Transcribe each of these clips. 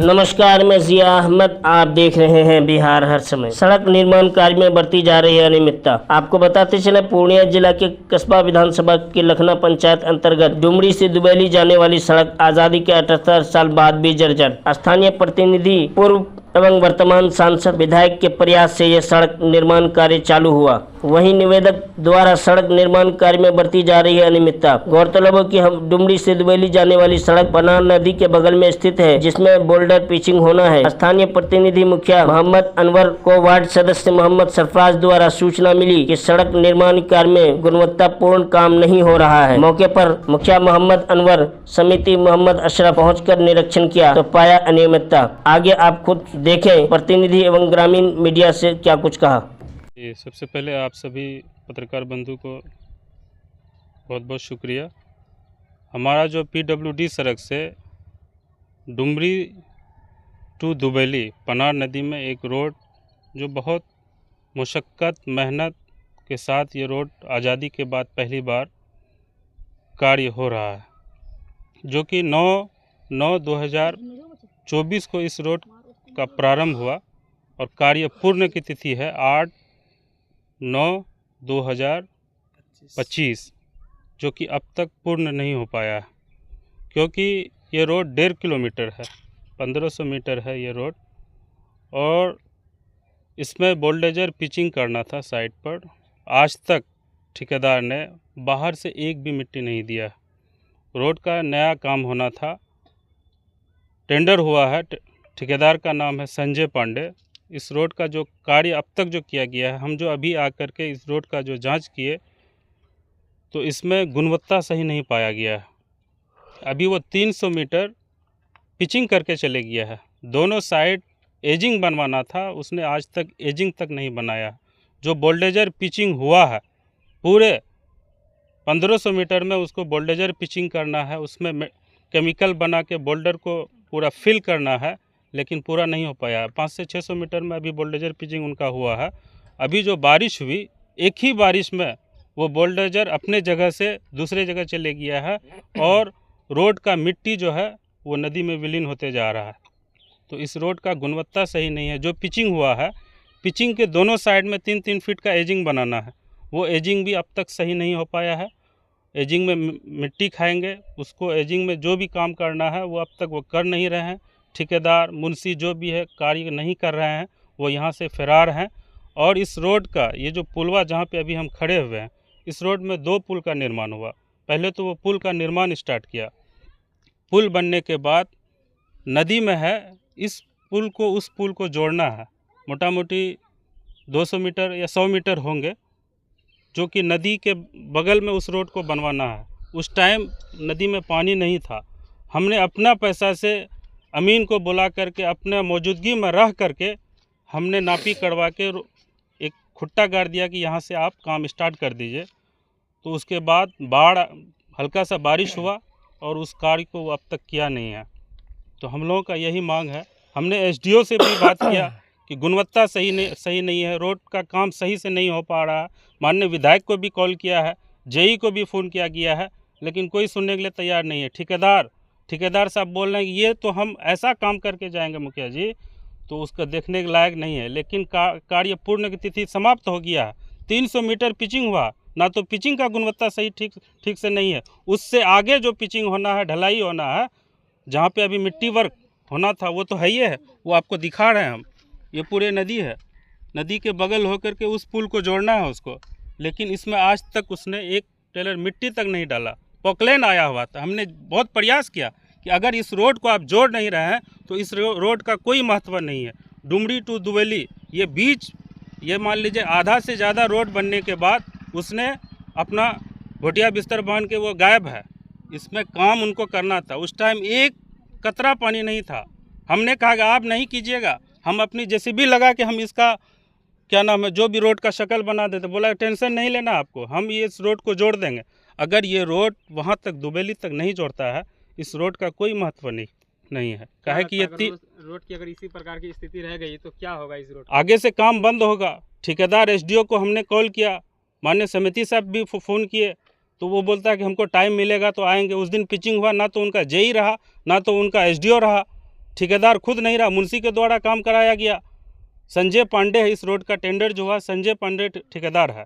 नमस्कार, मैं जिया अहमद। आप देख रहे हैं बिहार हर समय। सड़क निर्माण कार्य में बरती जा रही है अनियमितता। आपको बताते चले, पूर्णिया जिला के कस्बा विधानसभा के लखना पंचायत अंतर्गत डुमरी से दुबैली जाने वाली सड़क आजादी के 78 साल बाद भी जर्जर। स्थानीय प्रतिनिधि, पूर्व एवं वर्तमान सांसद, विधायक के प्रयास से यह सड़क निर्माण कार्य चालू हुआ। वहीं निवेदक द्वारा सड़क निर्माण कार्य में बरती जा रही है अनियमितता। गौरतलब है कि हम डुमरी से दुबैली जाने वाली सड़क पनार नदी के बगल में स्थित है, जिसमें बोल्डर पिचिंग होना है। स्थानीय प्रतिनिधि मुखिया मोहम्मद अनवर को वार्ड सदस्य मोहम्मद सरफराज द्वारा सूचना मिली कि सड़क निर्माण कार्य में गुणवत्तापूर्ण काम नहीं हो रहा है। मौके पर मुखिया मोहम्मद अनवर समिति मोहम्मद अशरफ पहुंचकर निरीक्षण किया तो पाया अनियमितता। आगे आप खुद देखें प्रतिनिधि एवं ग्रामीण मीडिया से क्या कुछ कहा। सबसे पहले आप सभी पत्रकार बंधु को बहुत बहुत शुक्रिया। हमारा जो PWD सड़क से डुमरी टू दुबैली पनार नदी में एक रोड, जो बहुत मुशक्क़त मेहनत के साथ ये रोड आज़ादी के बाद पहली बार कार्य हो रहा है, जो कि 9/9/2024 को इस रोड का प्रारंभ हुआ और कार्य पूर्ण की तिथि है 8/9/2025, जो कि अब तक पूर्ण नहीं हो पाया है, क्योंकि ये रोड 1.5 किलोमीटर है, 1500 मीटर है ये रोड, और इसमें बोल्डोजर पिचिंग करना था साइड पर। आज तक ठेकेदार ने बाहर से एक भी मिट्टी नहीं दिया। रोड का नया काम होना था, टेंडर हुआ है, ठेकेदार का नाम है संजय पांडे। इस रोड का जो कार्य अब तक जो किया गया है, हम जो अभी आकर के इस रोड का जो जांच किए तो इसमें गुणवत्ता सही नहीं पाया गया है। अभी वो 300 मीटर पिचिंग करके चले गया है। दोनों साइड एजिंग बनवाना था, उसने आज तक एजिंग तक नहीं बनाया। जो बोल्डोजर पिचिंग हुआ है, पूरे 1500 मीटर में उसको बोल्डोजर पिचिंग करना है, उसमें केमिकल बना के बोल्डर को पूरा फिल करना है, लेकिन पूरा नहीं हो पाया। 500 से 600 मीटर में अभी बोल्डोजर पिचिंग उनका हुआ है। अभी जो बारिश हुई, एक ही बारिश में वो बोल्डोजर अपने जगह से दूसरे जगह चले गया है और रोड का मिट्टी जो है वो नदी में विलीन होते जा रहा है। तो इस रोड का गुणवत्ता सही नहीं है। जो पिचिंग हुआ है, पिचिंग के दोनों साइड में 3-3 फीट का एजिंग बनाना है, वो एजिंग भी अब तक सही नहीं हो पाया है। एजिंग में मिट्टी खाएंगे, उसको एजिंग में जो भी काम करना है वो अब तक वो कर नहीं रहे हैं। ठेकेदार, मुंशी जो भी है कार्य नहीं कर रहे हैं, वो यहाँ से फरार हैं। और इस रोड का ये जो पुलवा जहाँ पे अभी हम खड़े हुए हैं, इस रोड में 2 पुल का निर्माण हुआ। पहले तो वो पुल का निर्माण स्टार्ट किया, पुल बनने के बाद नदी में है, इस पुल को उस पुल को जोड़ना है। मोटा मोटी 200 मीटर या 100 मीटर होंगे, जो कि नदी के बगल में उस रोड को बनवाना है। उस टाइम नदी में पानी नहीं था। हमने अपना पैसा से अमीन को बुला करके अपने मौजूदगी में रह करके हमने नापी करवा के एक खुट्टा गाड़ दिया कि यहाँ से आप काम स्टार्ट कर दीजिए। तो उसके बाद हल्का सा बारिश हुआ और उस कार्य को वो अब तक किया नहीं है। तो हम लोगों का यही मांग है। हमने SDO से भी बात किया कि गुणवत्ता सही नहीं है, रोड का काम सही से नहीं हो पा रहा है। माननीय विधायक को भी कॉल किया है, JE को भी फ़ोन किया गया है, लेकिन कोई सुनने के लिए तैयार नहीं है। ठेकेदार साहब बोल रहे हैं कि ये तो हम ऐसा काम करके जाएंगे मुखिया जी, तो उसका देखने के लायक नहीं है। लेकिन कार्य पूर्ण की तिथि समाप्त हो गया है। 300 मीटर पिचिंग हुआ, ना तो पिचिंग का गुणवत्ता सही ठीक से नहीं है। उससे आगे जो पिचिंग होना है, ढलाई होना है, जहाँ पे अभी मिट्टी वर्क होना था, वो तो है ही है, वो आपको दिखा रहे हैं हम। ये पूरे नदी है, नदी के बगल होकर के उस पुल को जोड़ना है उसको, लेकिन इसमें आज तक उसने एक टेलर मिट्टी तक नहीं डाला। पोकलेन आया हुआ था। हमने बहुत प्रयास किया कि अगर इस रोड को आप जोड़ नहीं रहे हैं तो इस रोड का कोई महत्व नहीं है। डुमरी टू दुबैली ये बीच, ये मान लीजिए आधा से ज़्यादा रोड बनने के बाद उसने अपना घोटिया बिस्तर बांध के वो गायब है। इसमें काम उनको करना था। उस टाइम एक कतरा पानी नहीं था। हमने कहा कि आप नहीं कीजिएगा, हम अपनी JCB लगा के हम इसका क्या नाम है, जो भी रोड का शक्ल बना देते। बोला टेंशन नहीं लेना आपको, हम ये इस रोड को जोड़ देंगे। अगर ये रोड वहाँ तक दुबैली तक नहीं जोड़ता है, इस रोड का कोई महत्व नहीं है। कहे कि ये रोड की अगर इसी प्रकार की स्थिति रह गई तो क्या होगा इस रोड? आगे से काम बंद होगा। ठेकेदार SDO को हमने कॉल किया, माननीय समिति साहब भी फ़ोन किए, तो वो बोलता है कि हमको टाइम मिलेगा तो आएंगे। उस दिन पिचिंग हुआ, ना तो उनका JE रहा, ना तो उनका SDO रहा। ठेकेदार खुद नहीं रहा, मुंशी के द्वारा काम कराया गया। संजय पांडे है, इस रोड का टेंडर जो हुआ संजय पांडे ठेकेदार है।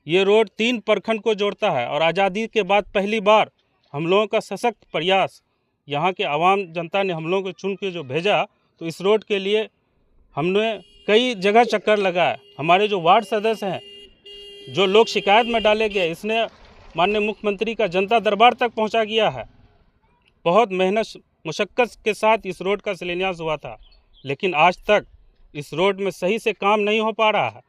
ये रोड 3 प्रखंड को जोड़ता है और आज़ादी के बाद पहली बार हम लोगों का सशक्त प्रयास, यहाँ के आवाम जनता ने हम लोगों को चुन के जो भेजा, तो इस रोड के लिए हमने कई जगह चक्कर लगाया। हमारे जो वार्ड सदस्य हैं, जो लोग शिकायत में डाले गए, इसने माननीय मुख्यमंत्री का जनता दरबार तक पहुंचा गया है। बहुत मेहनत मुशक्क़त के साथ इस रोड का शिलान्यास हुआ था, लेकिन आज तक इस रोड में सही से काम नहीं हो पा रहा है,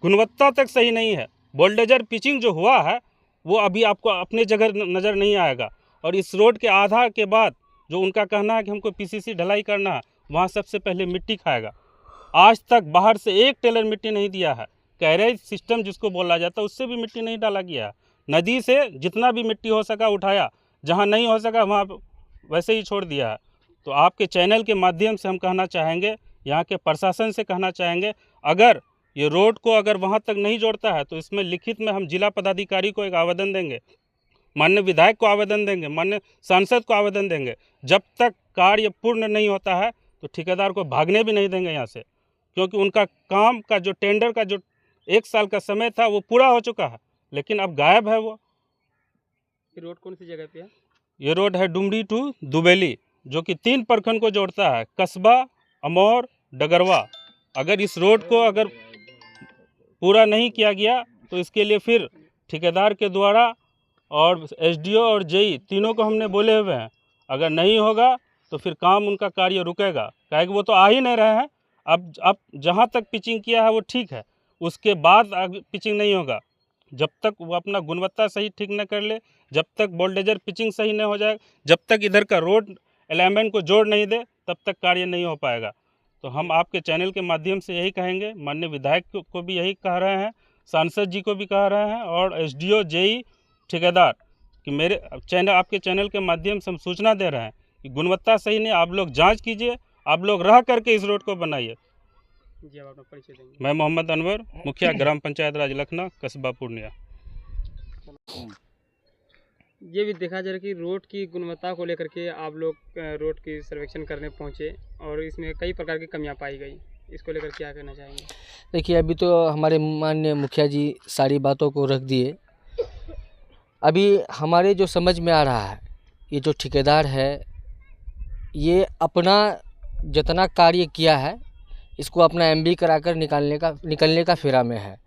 गुणवत्ता तक सही नहीं है। बोल्डेजर पिचिंग जो हुआ है वो अभी आपको अपने जगह नज़र नहीं आएगा। और इस रोड के आधा के बाद जो उनका कहना है कि हमको पीसीसी ढलाई करना है, वहाँ सबसे पहले मिट्टी खाएगा। आज तक बाहर से एक टेलर मिट्टी नहीं दिया है। कैरेज सिस्टम जिसको बोला जाता है, उससे भी मिट्टी नहीं डाला गया है। नदी से जितना भी मिट्टी हो सका उठाया, जहाँ नहीं हो सका वहाँ वैसे ही छोड़ दिया है। तो आपके चैनल के माध्यम से हम कहना चाहेंगे, यहाँ के प्रशासन से कहना चाहेंगे, अगर ये रोड को अगर वहाँ तक नहीं जोड़ता है तो इसमें लिखित में हम जिला पदाधिकारी को एक आवेदन देंगे, माननीय विधायक को आवेदन देंगे, माननीय सांसद को आवेदन देंगे। जब तक कार्य पूर्ण नहीं होता है तो ठेकेदार को भागने भी नहीं देंगे यहाँ से, क्योंकि उनका काम का जो टेंडर का जो 1 साल का समय था वो पूरा हो चुका है, लेकिन अब गायब है वो। ये रोड कौन सी जगह पे है? ये रोड है डुमरी टू दुबेली, जो कि 3 प्रखंड को जोड़ता है, कस्बा, अमौर, डगरवा। अगर इस रोड को अगर पूरा नहीं किया गया तो इसके लिए फिर ठेकेदार के द्वारा और एसडीओ और जेई तीनों को हमने बोले हुए हैं, अगर नहीं होगा तो फिर काम उनका कार्य रुकेगा। काहे कि वो तो आ ही नहीं रहे हैं। अब जहाँ तक पिचिंग किया है वो ठीक है, उसके बाद पिचिंग नहीं होगा। जब तक वो अपना गुणवत्ता सही ठीक न कर ले, जब तक बोल्डेजर पिचिंग सही नहीं हो जाए, जब तक इधर का रोड एलाइनमेंट को जोड़ नहीं दे, तब तक कार्य नहीं हो पाएगा। तो हम आपके चैनल के माध्यम से यही कहेंगे, माननीय विधायक को भी यही कह रहे हैं, सांसद जी को भी कह रहे हैं और एसडीओ जेई ठेकेदार कि मेरे चैनल, आपके चैनल के माध्यम से हम सूचना दे रहे हैं कि गुणवत्ता सही नहीं, आप लोग जांच कीजिए, आप लोग रह करके इस रोड को बनाइए। जी, आप अपना परिचय देंगे। मैं मोहम्मद अनवर, मुखिया ग्राम पंचायत राज लखना, कस्बा पूर्णिया। ये भी देखा जा रहा है कि रोड की गुणवत्ता को लेकर के आप लोग रोड की सर्वेक्षण करने पहुंचे और इसमें कई प्रकार की कमियां पाई गई, इसको लेकर क्या कहना चाहेंगे? देखिए, अभी तो हमारे माननीय मुखिया जी सारी बातों को रख दिए। अभी हमारे जो समझ में आ रहा है, ये जो ठेकेदार है ये अपना जितना कार्य किया है इसको अपना एमबी कराकर निकलने का फेरा में है।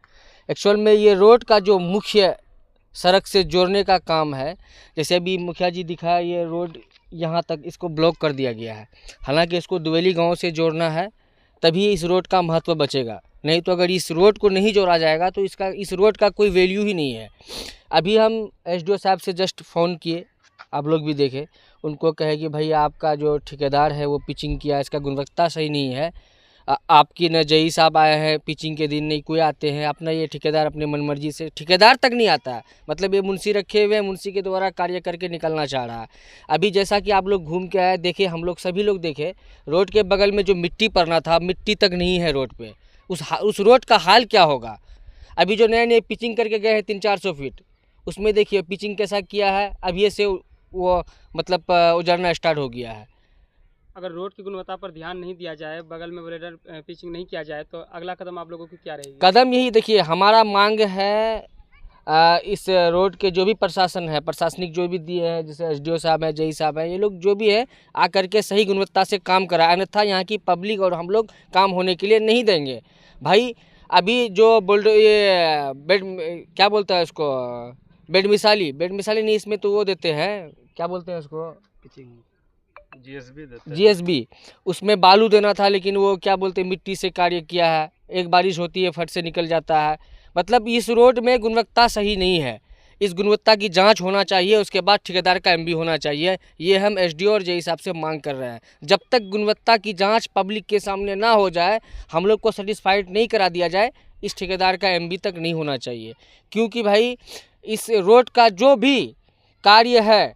एक्चुअल में ये रोड का जो मुख्य सड़क से जोड़ने का काम है, जैसे अभी मुखिया जी दिखाया, ये रोड यहाँ तक इसको ब्लॉक कर दिया गया है। हालांकि इसको दुबेली गांव से जोड़ना है, तभी इस रोड का महत्व बचेगा। नहीं तो अगर इस रोड को नहीं जोड़ा जाएगा तो इस रोड का कोई वैल्यू ही नहीं है। अभी हम एसडीओ साहब से जस्ट फ़ोन किए, आप लोग भी देखे, उनको कहे कि भाई आपका जो ठेकेदार है वो पिचिंग किया, इसका गुणवत्ता सही नहीं है। आपकी न जेई साहब आए हैं पिचिंग के दिन, नहीं कोई आते हैं, अपना ये ठेकेदार अपने मनमर्जी से, ठेकेदार तक नहीं आता है, मतलब ये मुंशी रखे हुए हैं, मुंशी के द्वारा कार्य करके निकलना चाह रहा है। अभी जैसा कि आप लोग घूम के आए, देखे, हम लोग सभी लोग देखे, रोड के बगल में जो मिट्टी पड़ना था, मिट्टी तक नहीं है रोड पे। उस रोड का हाल क्या होगा? अभी जो नए नए पिचिंग करके गए हैं 300-400 फीट, उसमें देखिए पिचिंग कैसा किया है, अब ये से वो मतलब उजड़ना स्टार्ट हो गया है। अगर रोड की गुणवत्ता पर ध्यान नहीं दिया जाए, बगल में बोल्डेजर पिचिंग नहीं किया जाए, तो अगला कदम आप लोगों की क्या रहेगी? कदम यही देखिए, हमारा मांग है इस रोड के जो भी प्रशासन है, प्रशासनिक जो भी दिए हैं, जैसे एसडीओ साहब हैं, जेई साहब हैं, ये लोग जो भी है आकर के सही गुणवत्ता से काम कराए, अन्यथा यहाँ की पब्लिक और हम लोग काम होने के लिए नहीं देंगे। भाई अभी जो ये बेड क्या बोलता है उसको, बेड मिसाली नहीं, इसमें तो वो देते हैं, क्या बोलते हैं उसको, जीएसबी, उसमें बालू देना था, लेकिन वो क्या बोलते हैं मिट्टी से कार्य किया है। एक बारिश होती है फट से निकल जाता है। मतलब इस रोड में गुणवत्ता सही नहीं है। इस गुणवत्ता की जांच होना चाहिए, उसके बाद ठेकेदार का एमबी होना चाहिए। ये हम एसडीओ और जेई साहब से मांग कर रहे हैं। जब तक गुणवत्ता की जांच पब्लिक के सामने ना हो जाए, हम लोग को सेटिस्फाइड नहीं करा दिया जाए, इस ठेकेदार का एमबी तक नहीं होना चाहिए। क्योंकि भाई इस रोड का जो भी कार्य है,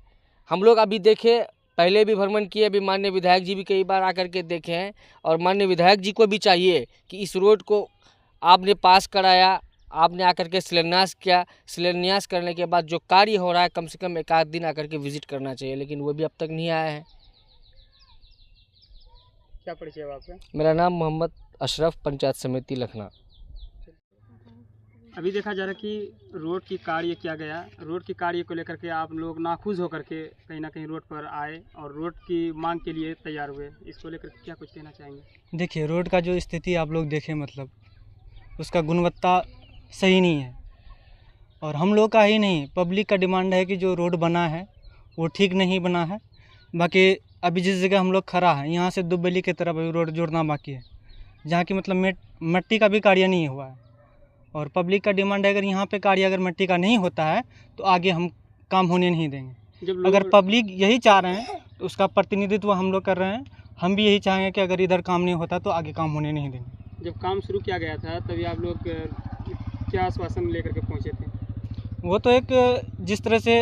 हम लोग अभी देखे, पहले भी भ्रमण किए, अभी माननीय विधायक जी भी कई बार आकर के देखे हैं, और माननीय विधायक जी को भी चाहिए कि इस रोड को आपने पास कराया, आपने आकर के शिलान्यास किया, शिलान्यास करने के बाद जो कार्य हो रहा है, कम से कम 1 आध दिन आकर के विजिट करना चाहिए, लेकिन वो भी अब तक नहीं आया है। क्या परिचय है आपका? मेरा नाम मोहम्मद अशरफ, पंचायत समिति लखना। अभी देखा जा रहा है कि रोड की कार्य किया गया, रोड की कार्य को लेकर के आप लोग नाखुश होकर के कहीं ना कहीं रोड पर आए और रोड की मांग के लिए तैयार हुए, इसको लेकर के क्या कुछ कहना चाहेंगे? देखिए, रोड का जो स्थिति आप लोग देखें, मतलब उसका गुणवत्ता सही नहीं है। और हम लोग का ही नहीं, पब्लिक का डिमांड है कि जो रोड बना है वो ठीक नहीं बना है। बाकी अभी जिस जगह हम लोग खड़ा है, यहाँ से दुबेली की तरफ अभी रोड जोड़ना बाकी है, जहाँ की मतलब मिट्टी का भी कार्य नहीं हुआ है। और पब्लिक का डिमांड है, अगर यहाँ पे कार्य अगर मिट्टी का नहीं होता है तो आगे हम काम होने नहीं देंगे। अगर पब्लिक यही चाह रहे हैं तो उसका प्रतिनिधित्व हम लोग कर रहे हैं। हम भी यही चाहेंगे कि अगर इधर काम नहीं होता तो आगे काम होने नहीं देंगे। जब काम शुरू किया गया था तभी आप लोग क्या आश्वासन लेकर के पहुँचे थे? वो तो एक जिस तरह से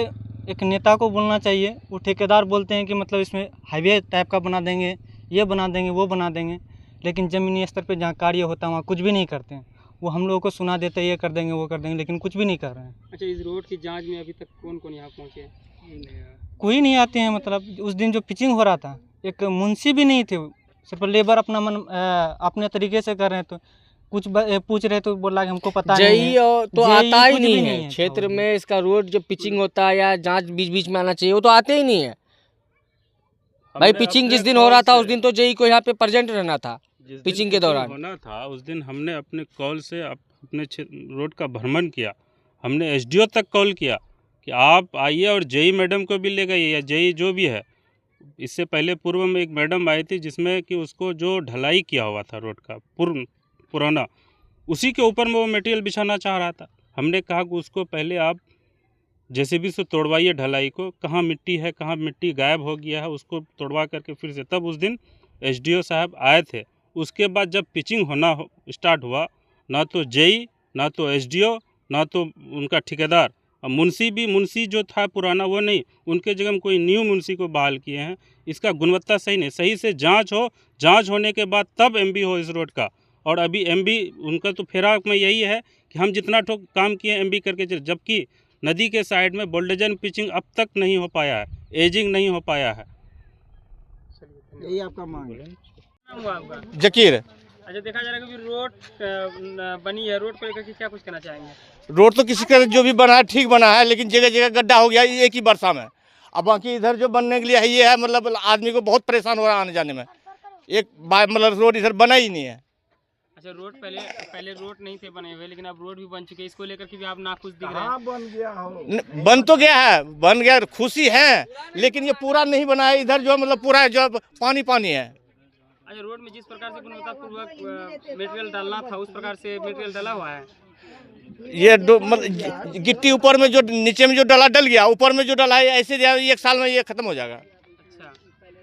एक नेता को बोलना चाहिए, वो ठेकेदार बोलते हैं कि मतलब इसमें हाईवे टाइप का बना देंगे, ये बना देंगे, वो बना देंगे, लेकिन ज़मीनी स्तर पे जहाँ कार्य होता है वहाँ कुछ भी नहीं करते हैं। वो हम लोगों को सुना देते हैं ये कर देंगे, वो कर देंगे, लेकिन कुछ भी नहीं कर रहे हैं। अच्छा, इस रोड की जांच में अभी तक कौन कौन यहाँ पहुँचे? कोई नहीं आते हैं। मतलब उस दिन जो पिचिंग हो रहा था, एक मुंशी भी नहीं थे, सिर्फ लेबर अपना अपने तरीके से कर रहे हैं। तो कुछ पूछ रहे तो बोला कि हमको पता नहीं है। तो JE आता ही कुछ भी नहीं नहीं है है क्षेत्र में। इसका रोड जो पिचिंग होता है या जांच बीच बीच में आना चाहिए, वो तो आते ही नहीं है भाई। हमने पिचिंग अपने जिस दिन हो रहा था कॉल उस दिन तो जेई को यहाँ पे प्रेजेंट रहना था। जिस दिन पिचिंग के दौरान होना था उस दिन हमने अपने कॉल से अपने रोड का भ्रमण किया। हमने एसडीओ तक कॉल किया कि आप आइए और जेई मैडम को भी ले गए, या जेई जो भी है। इससे पहले पूर्व में एक मैडम आई थी जिसमें कि उसको जो ढलाई किया हुआ था रोड का पुराना, उसी के ऊपर में वो मटेरियल बिछाना चाह रहा था। हमने कहा कि उसको पहले आप जेसीबी से तोड़वाइए ढलाई को, कहाँ मिट्टी है, कहाँ मिट्टी गायब हो गया है, उसको तोड़वा करके फिर से। तब उस दिन एसडीओ साहब आए थे। उसके बाद जब पिचिंग होना स्टार्ट हुआ, ना तो जेई, ना तो एसडीओ, ना तो उनका ठेकेदार, और मुंशी जो था पुराना वो नहीं, उनके जगह में कोई न्यू मुंशी को बहाल किए हैं। इसका गुणवत्ता सही नहीं, सही से जांच हो, जांच होने के बाद तब एमबी हो इस रोड का। और अभी एमबी उनका तो फेरा में यही है कि हम जितना ठोक काम किए एमबी करके चले, जबकि नदी के साइड में बोल्डेजन पिचिंग अब तक नहीं हो पाया है, एजिंग नहीं हो पाया है। यही आपका मांग है? नाम हुआ आपका? जकीर। अच्छा, देखा जा रहा है कि रोड बनी है, रोड को लेकर के क्या कुछ कहना चाहेंगे? रोड तो किसी का जो भी बना है ठीक बना है, लेकिन जगह जगह गड्ढा हो गया एक ही वर्षा में। अब बाकी इधर जो बनने के लिए है ये है, मतलब आदमी को बहुत परेशान हो रहा है आने जाने में। एक बार मतलब रोड इधर बना ही नहीं है। अच्छा, रोड पहले रोड नहीं थे बने हुए, लेकिन अब रोड भी बन चुके हैं, इसको लेकर के भी आप नाखुश दिख रहे हैं? बन तो गया है, बन गया, खुशी है, लेकिन ये पूरा नहीं बना है। इधर जो मतलब पूरा जो पानी पानी है। अच्छा, रोड में जिस प्रकार से गुणवत्तापूर्वक मटेरियल डालना था उस प्रकार से मटेरियल डाला हुआ है? ये मतलब गिट्टी ऊपर में जो नीचे में जो डला डल गया, ऊपर में जो डला है ऐसे एक साल में ये खत्म हो जाएगा। अच्छा,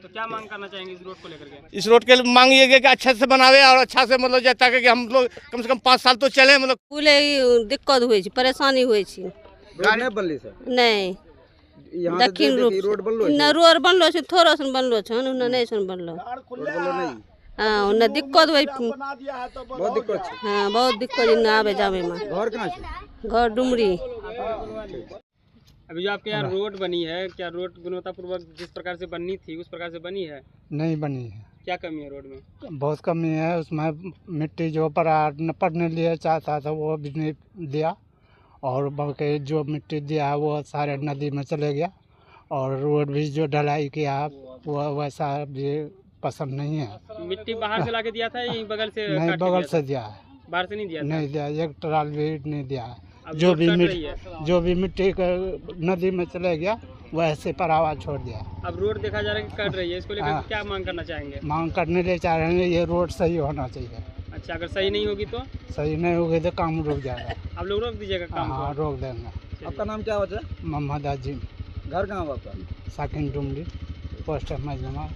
तो क्या मांग करना चाहेंगे इस रोड को लेकर के? इस रोड के लिए मांग ये कि अच्छा से बनावे और अच्छा से मतलब जाता कि हम लोग कम से कम 5 साल तो चले। मतलब पूरे दिक्कत हुई, परेशानी हुई, नहीं दक्षिण रूप न रोड बनलो छै, थोड़ा सन बनलो छै, नहीं सन बनलो। हाँ, उन्हें दिक्कत हुई, बहुत दिक्कत है। हाँ बहुत दिक्कत न आवे जावे में। घर कहाँ है? घर डुमरी। अभी जो आपके यहाँ रोड बनी है, क्या रोड गुणवत्तापूर्वक जिस प्रकार से बननी थी उस प्रकार से बनी है? नहीं बनी है, क्या कमी है रोड में? बहुत कमी है। उसमें मिट्टी जो पड़ने लिए चाहता था वो भी नहीं दिया, और बाकी जो मिट्टी दिया है वो सारे नदी में चले गया। और रोड भी जो ढलाई किया वो वैसा भी पसंद नहीं है। मिट्टी बाहर से लाके दिया था, यहीं बगल से? नहीं, बगल से दिया है। बाहर से नहीं दिया था? नहीं दिया, एक ट्राल भी नहीं दिया है। अब जो रोड भी कट रही है। जो भी मिट्टी का नदी में चले गया वैसे परावा छोड़ दिया। अब रोड देखा जा रहा है कि कट रही है, इसको लेकर हाँ। क्या मांग करना चाहेंगे? मांग करने ले चाह रहे हैं ये रोड सही होना चाहिए। अच्छा, अगर सही नहीं होगी तो? सही नहीं होगी तो काम रुक जाएगा। आप लोग रोक दीजिएगा काम को? हाँ, रोक देंगे। आपका नाम क्या होता है? मोहम्मद अजीम, घर कहाँ है आपका? साकिन डुमरी, पोस्ट मजमा।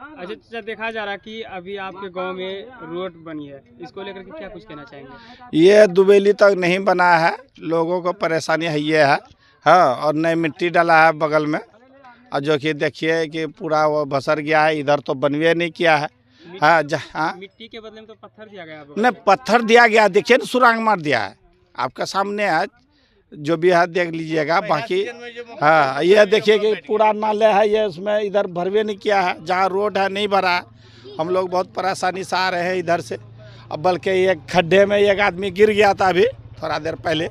अच्छा, देखा जा रहा है कि अभी आपके गांव में रोड बनी है, इसको लेकर के क्या कुछ कहना चाहेंगे? ये दुबेली तक नहीं बना है, लोगों को परेशानी है ये है। हाँ, और नई मिट्टी डाला है बगल में, और जो कि देखिए कि पूरा वो भसर गया है, इधर तो बनवे नहीं किया है। हाँ, हाँ, मिट्टी के बदले में तो पत्थर दिया गया है। नहीं, पत्थर दिया गया, देखिए ना, सुरांग मार दिया है, आपका सामने है। जो भी है देख लीजिएगा। बाकी हाँ ये देखिए कि पूरा नाले है, ये उसमें इधर भरवे नहीं किया है, जहाँ रोड है नहीं भरा है। हम लोग बहुत परेशानी से आ रहे हैं इधर से। अब बल्कि एक खड्डे में एक आदमी गिर गया था अभी थोड़ा देर पहले,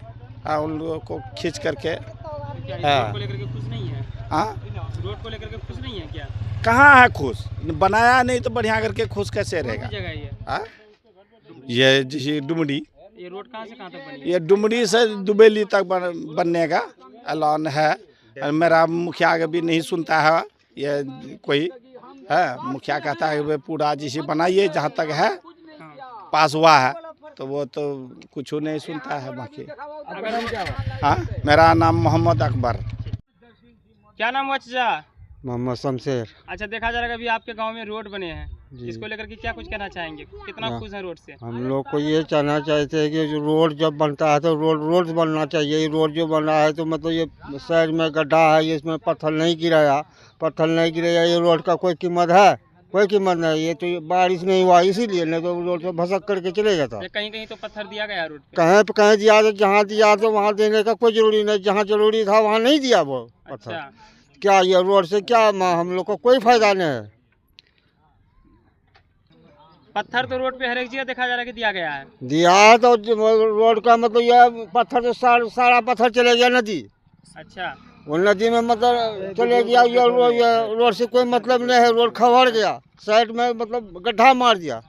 हाँ उन लोगों को खींच करके। रोड को लेकर के खुश नहीं है? हाँ रोड को लेकर के खुश नहीं है क्या? कहाँ है खुश, बनाया नहीं तो बढ़िया करके खुश कैसे रहेगा? जगह ये हाँ ये जैसे डुमरी, ये रोड कहाँ से कहाँ तक बनी? ये डुमरी से दुबेली तक बनने का ऐलान है। मेरा मुखिया आगे भी नहीं सुनता है, ये कोई है मुखिया कहता है वे पूरा जैसे बनाइए जहाँ तक है पास हुआ है, तो वो तो कुछ नहीं सुनता है। बाकी हाँ मेरा नाम मोहम्मद अकबर। क्या नाम हुआ चाचा? मोहम्मद शमशेर। अच्छा, देखा जा रहा है अभी आपके गांव में रोड बने हैं, इसको लेकर के क्या कुछ कहना चाहेंगे? कितना खुश है रोड से? हम लोग को ये कहना चाहते हैं कि जो रोड जब बनता है तो रोड बनना चाहिए। ये रोड जो बना है तो मतलब ये साइड में गड्ढा है, ये इसमें पत्थर नहीं गिराया, ये रोड का कोई कीमत है? कोई कीमत नहीं। ये तो बारिश नहीं हुआ इसीलिए, नहीं तो रोड से भसक करके चले जाता। कहीं कहीं तो पत्थर दिया गया रोड पे। कहीं दिया तो जहाँ दिया तो वहाँ देने का कोई जरूरी नहीं, जहाँ जरूरी था वहाँ नहीं दिया वो पत्थर। अच्छा। क्या ये रोड से क्या हम लोग को कोई फायदा नहीं है। पत्थर तो रोड पे हर एक जगह देखा जा रहा है कि दिया गया है। दिया तो रोड का मतलब ये पत्थर तो सारा पत्थर चले गया नदी। अच्छा, वो नदी में मतलब चले गया, ये रोड से कोई मतलब नहीं है। रोड खबर गया, साइड में मतलब गड्ढा मार दिया।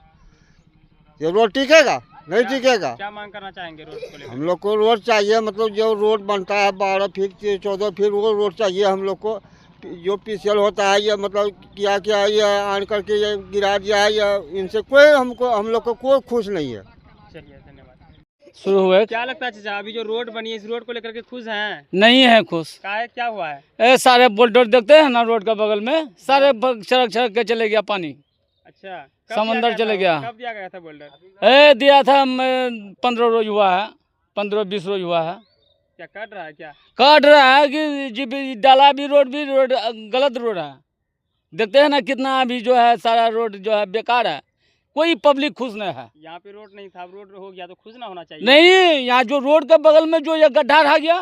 ये रोड टिकेगा? नहीं टिकेगा। क्या मांग करना चाहेंगे रोड को लेकर? हम लोग को रोड चाहिए, मतलब जो रोड बनता है 12 फीट 14 फीट वो रोड चाहिए हम लोग को। जो पीसीएल होता है ये मतलब क्या ये आन करके ये गिरा दिया है, ये इनसे कोई हम लोग को कोई खुश नहीं है। चलिए धन्यवाद। शुरू हुए क्या लगता है चाचा, अभी जो रोड बनी है इस रोड को लेकर के खुश हैं? नहीं है खुश। क्या हुआ है? सारे बोल्डर देखते हैं ना रोड का बगल में, सारे छड़क के चले गया पानी। अच्छा, समंदर चले गया। कब दिया गया था बोल्डर? दिया था 15 रोज हुआ है, 15-20 रोज हुआ है। क्या काट रहा है? क्या काट रहा है कि जी डाला भी रोड गलत रोड है। देखते हैं ना कितना अभी जो है सारा रोड जो है बेकार है, कोई पब्लिक खुश नहीं है। यहाँ पे रोड नहीं था, रोड हो गया तो खुश ना होना चाहिए? नहीं, यहाँ जो रोड के बगल में जो ये गड्ढा रह गया,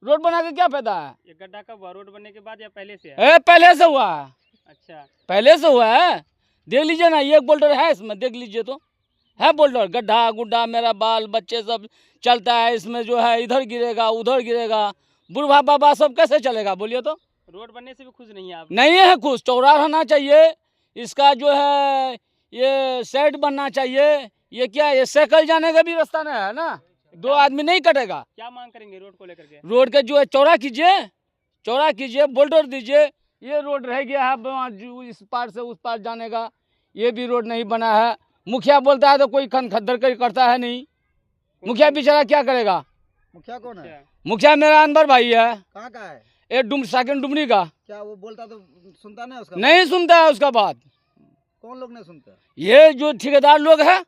रोड बना के क्या फायदा है? ये गड्ढा कब हुआ, रोड बनने के बाद या पहले से है? पहले से हुआ है। अच्छा, पहले से हुआ है। देख लीजिए ना, ये बोल्डर है इसमें, देख लीजिए तो है बोल्डर। गड्ढा गुड्ढा मेरा बाल बच्चे सब चलता है इसमें, जो है इधर गिरेगा उधर गिरेगा, बूढ़ा बाबा सब कैसे चलेगा बोलिए तो? रोड बनने से भी खुश नहीं है आप? नहीं है खुश। चौड़ा रहना चाहिए इसका, जो है ये साइड बनना चाहिए। ये क्या, ये साइकिल जाने का भी रास्ता नहीं है ना, 2 आदमी नहीं कटेगा। क्या मांग करेंगे रोड को लेकर के? रोड के जो है चौड़ा कीजिए, बोल्डर दीजिए। ये रोड रह गया है इस पार से उस पार जाने का, ये भी रोड नहीं बना है। मुखिया बोलता है तो कोई खद्दर करता है नहीं। मुखिया बेचारा क्या करेगा? मुखिया कौन है? मुखिया मेरा अनवर भाई है। कहाँ का है? ये सेकंड डुमरी का। क्या वो बोलता तो सुनता नहीं उसका? नहीं सुनता है उसका बात। कौन लोग नहीं सुनते? ये जो ठेकेदार लोग है,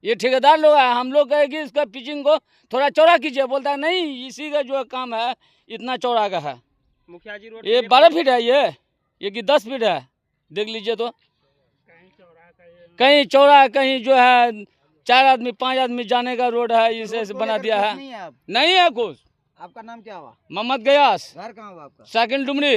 ये ठेकेदार लोग है। हम लोग कहे कि इसका पिचिंग को थोड़ा चौड़ा कीजिए, बोलता है नहीं इसी का जो काम है इतना चौड़ा का है। मुखिया जी रोड ये 12 फीट है, ये कि 10 फीट है, देख लीजिए तो। कहीं चौड़ा कहीं जो है 4 आदमी 5 आदमी जाने का रोड है, इसे बना दिया है। नहीं है कुछ। आपका नाम क्या हुआ? मोहम्मद गयास। घर कहाँ हुआ आपका? सेकंड डुमरी।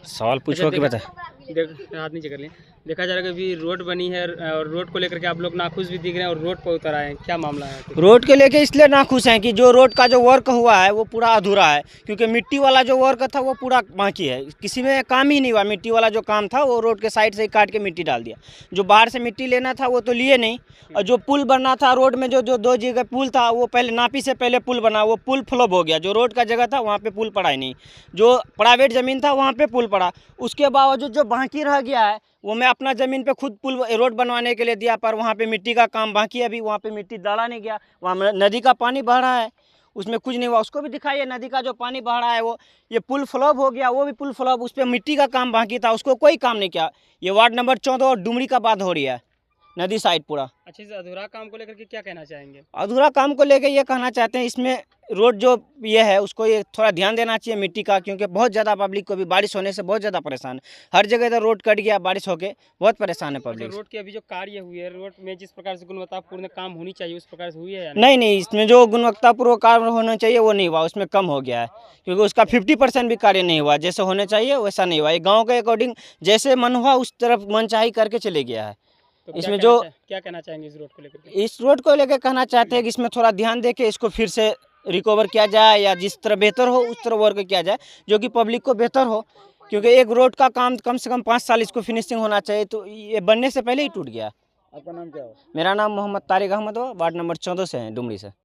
सवाल पूछो कि बता। हाथ नीचे कर लें। देखा जा रहा है कि अभी रोड बनी है और रोड को लेकर के आप लोग नाखुश भी दिख रहे हैं और रोड पर उतर आए हैं, क्या मामला है? रोड के लेके इसलिए नाखुश हैं कि जो रोड का जो वर्क हुआ है वो पूरा अधूरा है, क्योंकि मिट्टी वाला जो वर्क था वो पूरा बाकी है, किसी में काम ही नहीं हुआ। मिट्टी वाला जो काम था वो रोड के साइड से ही काट के मिट्टी डाल दिया। जो बाहर से मिट्टी लेना था वो तो लिए नहीं, और जो पुल बनना था रोड में, जो 2 जगह पुल था वो पहले नापी से पहले पुल बना, वो पुल फ्लॉप हो गया। जो रोड का जगह था वहाँ पे पुल पड़ा ही नहीं, जो प्राइवेट ज़मीन था वहाँ पे पुल पड़ा। उसके बावजूद जो बाकी रह गया है वो मैं अपना ज़मीन पे खुद पुल रोड बनवाने के लिए दिया, पर वहाँ पे मिट्टी का काम बाकी है। अभी वहाँ पे मिट्टी डाला नहीं गया, वहाँ नदी का पानी बह रहा है, उसमें कुछ नहीं हुआ। उसको भी दिखाइए, नदी का जो पानी बह रहा है वो, ये पुल फ्लॉप हो गया, वो भी पुल फ्लॉप, उस पर मिट्टी का काम बाकी था, उसको कोई काम नहीं किया। ये वार्ड नंबर 14 और डुमरी का बात हो रही है, नदी साइड पूरा। अच्छे से अधूरा काम को लेकर के क्या कहना चाहेंगे? अधूरा काम को लेकर ये कहना चाहते हैं, इसमें रोड जो ये है उसको ये थोड़ा ध्यान देना चाहिए मिट्टी का, क्योंकि बहुत ज़्यादा पब्लिक को भी बारिश होने से बहुत ज़्यादा परेशान है। हर जगह इधर रोड कट गया बारिश होके, बहुत परेशान है पब्लिक। रोड की अभी जो कार्य हुई है, रोड में जिस प्रकार से गुणवत्तापूर्ण काम होनी चाहिए उस प्रकार से हुई है या नहीं, इसमें जो गुणवत्तापूर्वक कार्य होना चाहिए वो नहीं हुआ, उसमें कम हो गया है, क्योंकि उसका 50% भी कार्य नहीं हुआ। जैसे होने चाहिए वैसा नहीं हुआ। ये गाँव के अकॉर्डिंग जैसे मन हुआ उस तरफ मनचाही करके चले गया है। तो इसमें जो क्या कहना चाहेंगे इस रोड को लेकर? इस रोड को लेकर कहना चाहते हैं कि इसमें थोड़ा ध्यान दे के इसको फिर से रिकवर किया जाए, या जिस तरह बेहतर हो उस तरह वर्क किया जाए जो कि पब्लिक को बेहतर हो, क्योंकि एक रोड का काम कम से कम 5 साल इसको फिनिशिंग होना चाहिए, तो ये बनने से पहले ही टूट गया। आपका नाम क्या हो? मेरा नाम मोहम्मद तारिक अहमद हो, वार्ड नंबर 14 से है, डुमरी से।